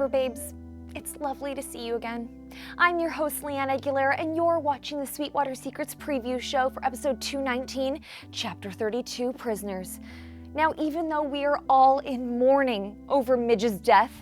Riverbabes. It's lovely to see you again. I'm your host, Leanne Aguilera, and you're watching the Sweetwater Secrets preview show for episode 219, chapter 32, Prisoners. Now, even though we are all in mourning over Midge's death,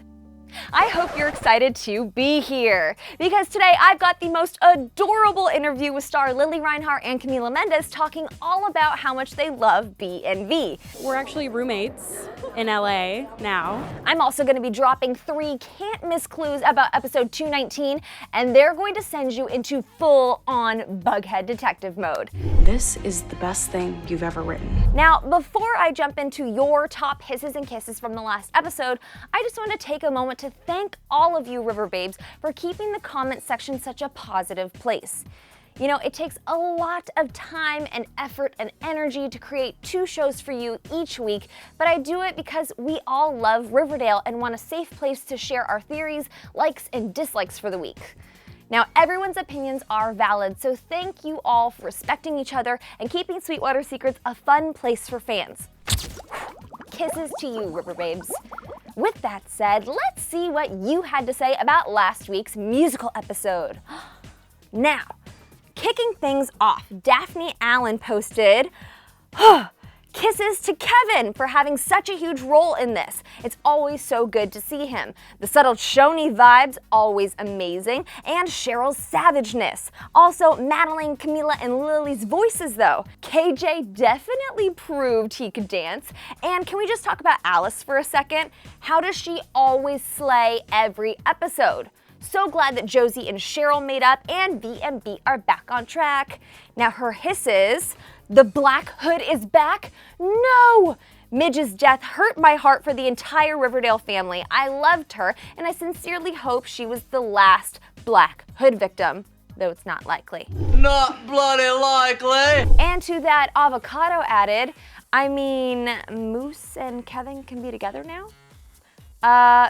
I hope you're excited to be here, because today I've got the most adorable interview with star Lili Reinhart and Camila Mendes talking all about how much they love B&V. We're actually roommates in LA now. I'm also going to be dropping 3 can't-miss clues about episode 219, and they're going to send you into full-on Bughead detective mode. This is the best thing you've ever written. Now, before I jump into your top hisses and kisses from the last episode, I just want to take a moment to thank all of you Riverbabes for keeping the comment section such a positive place. You know, it takes a lot of time and effort and energy to create 2 shows for you each week, but I do it because we all love Riverdale and want a safe place to share our theories, likes, and dislikes for the week. Now, everyone's opinions are valid, so thank you all for respecting each other and keeping Sweetwater Secrets a fun place for fans. Kisses to you, Riverbabes. With that said, let's see what you had to say about last week's musical episode. Now, kicking things off, Daphne Allen posted, kisses to Kevin for having such a huge role in this. It's always so good to see him. The subtle Shoney vibes, always amazing, and Cheryl's savageness. Also, Madeline, Camila, and Lily's voices though. KJ definitely proved he could dance. And can we just talk about Alice for a second? How does she always slay every episode? So glad that Josie and Cheryl made up and B&B are back on track. Now her hisses, the Black Hood is back? No! Midge's death hurt my heart for the entire Riverdale family. I loved her, and I sincerely hope she was the last Black Hood victim, though it's not likely. Not bloody likely! And to that, Avocado added, I mean, Moose and Kevin can be together now?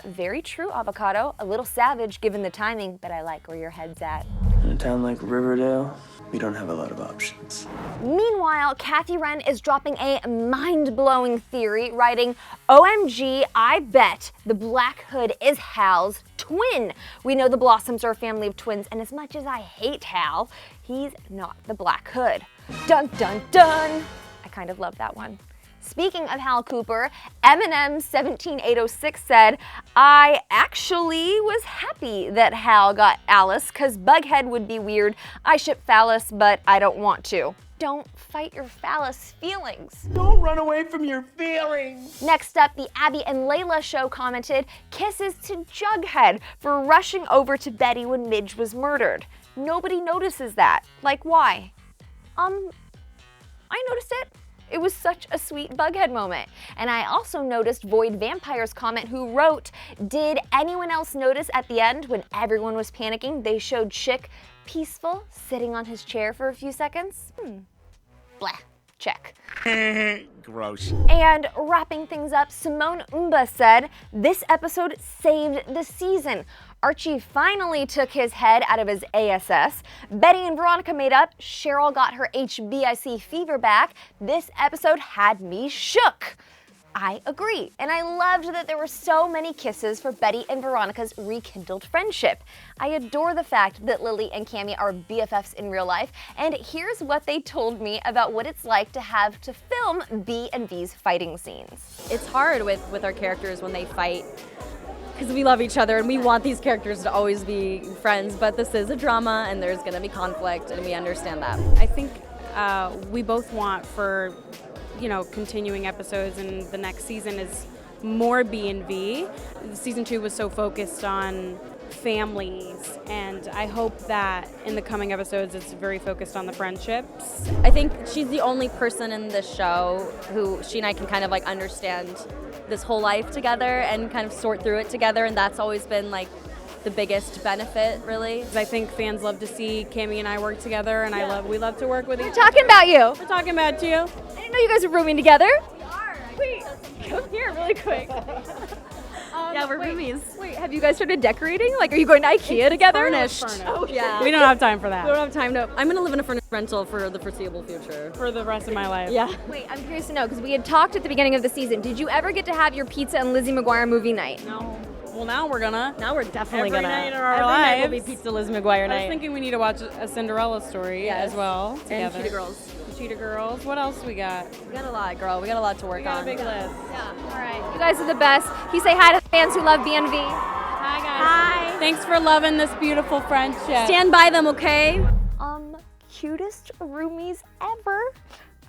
Very true, Avocado. A little savage given the timing, but I like where your head's at. In a town like Riverdale, we don't have a lot of options. Meanwhile, Kathy Wren is dropping a mind-blowing theory, writing, OMG, I bet the Black Hood is Hal's twin. We know the Blossoms are a family of twins, and as much as I hate Hal, he's not the Black Hood. Dun dun dun! I kind of love that one. Speaking of Hal Cooper, Eminem17806 said, I actually was happy that Hal got Alice, cause Bughead would be weird. I ship Phallus, but I don't want to. Don't fight your phallus feelings. Don't run away from your feelings! Next up, the Abby and Layla show commented, kisses to Jughead for rushing over to Betty when Midge was murdered. Nobody notices that. Like, why? I noticed it. It was such a sweet Bughead moment. And I also noticed Void Vampire's comment, who wrote, did anyone else notice at the end when everyone was panicking, they showed Chick peaceful, sitting on his chair for a few seconds? Blah. Check. Gross. And wrapping things up, Simone Umba said, this episode saved the season. Archie finally took his head out of his ASS. Betty and Veronica made up. Cheryl got her HBIC fever back. This episode had me shook. I agree, and I loved that there were so many kisses for Betty and Veronica's rekindled friendship. I adore the fact that Lily and Cammy are BFFs in real life, and here's what they told me about what it's like to have to film B&V's fighting scenes. It's hard with our characters when they fight, because we love each other and we want these characters to always be friends, but this is a drama and there's going to be conflict, and we understand that. I think we both want for continuing episodes, and the next season is more B&V. Season 2 was so focused on families, and I hope that in the coming episodes it's very focused on the friendships. I think she's the only person in this show who she and I can kind of like understand this whole life together and kind of sort through it together, and that's always been like the biggest benefit, really. I think fans love to see Cammy and I work together, and we love to work with each other. We're talking about you. We're talking about you. I didn't know you guys were rooming together. We are. Wait, come here really quick. Yeah, we're roomies. Wait, have you guys started decorating? Like, are you going to IKEA together? Furnished. Oh, yeah. We don't have time for that. We don't have time to. I'm going to live in a furnished rental for the foreseeable future. For the rest of my life. Yeah. Wait, I'm curious to know, because we had talked at the beginning of the season. Did you ever get to have your pizza and Lizzie McGuire movie night? No. Well, now we're gonna. Now we're definitely Every gonna. night of our Every night will be lives. Pizza Liz McGuire I was night. thinking we need to watch a Cinderella story as well together. And Cheetah Girls. The Cheetah Girls. What else we got? We got a lot, girl. We got a lot to work We got on. a big list. Yeah, all right. You guys are the best. Can you say hi to the fans who love BNV? Hi guys. Hi. Thanks for loving this beautiful friendship. Stand by them, okay? Cutest roomies ever.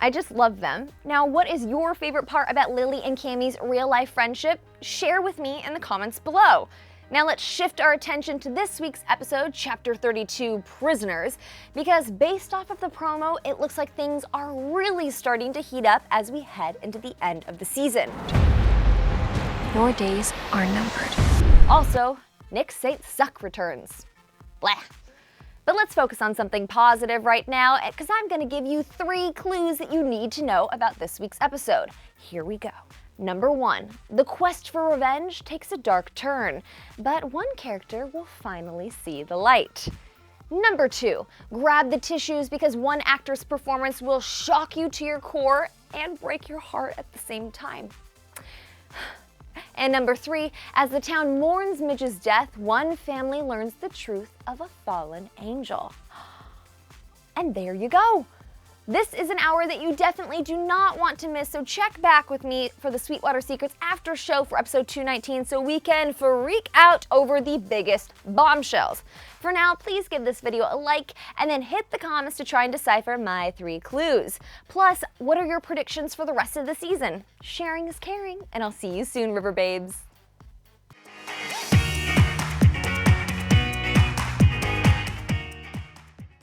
I just love them. Now, what is your favorite part about Lily and Cammie's real life friendship? Share with me in the comments below. Now let's shift our attention to this week's episode, Chapter 32, Prisoners, because based off of the promo, it looks like things are really starting to heat up as we head into the end of the season. Your days are numbered. Also, Nick St. Suck returns. Blah. But let's focus on something positive right now, because I'm going to give you 3 clues that you need to know about this week's episode. Here we go. Number 1, the quest for revenge takes a dark turn, but one character will finally see the light. Number 2, grab the tissues because one actor's performance will shock you to your core and break your heart at the same time. And number 3, as the town mourns Midge's death, one family learns the truth of a fallen angel. And there you go. This is an hour that you definitely do not want to miss, so check back with me for the Sweetwater Secrets after show for episode 219 so we can freak out over the biggest bombshells. For now, please give this video a like and then hit the comments to try and decipher my 3 clues. Plus, what are your predictions for the rest of the season? Sharing is caring, and I'll see you soon, Riverbabes.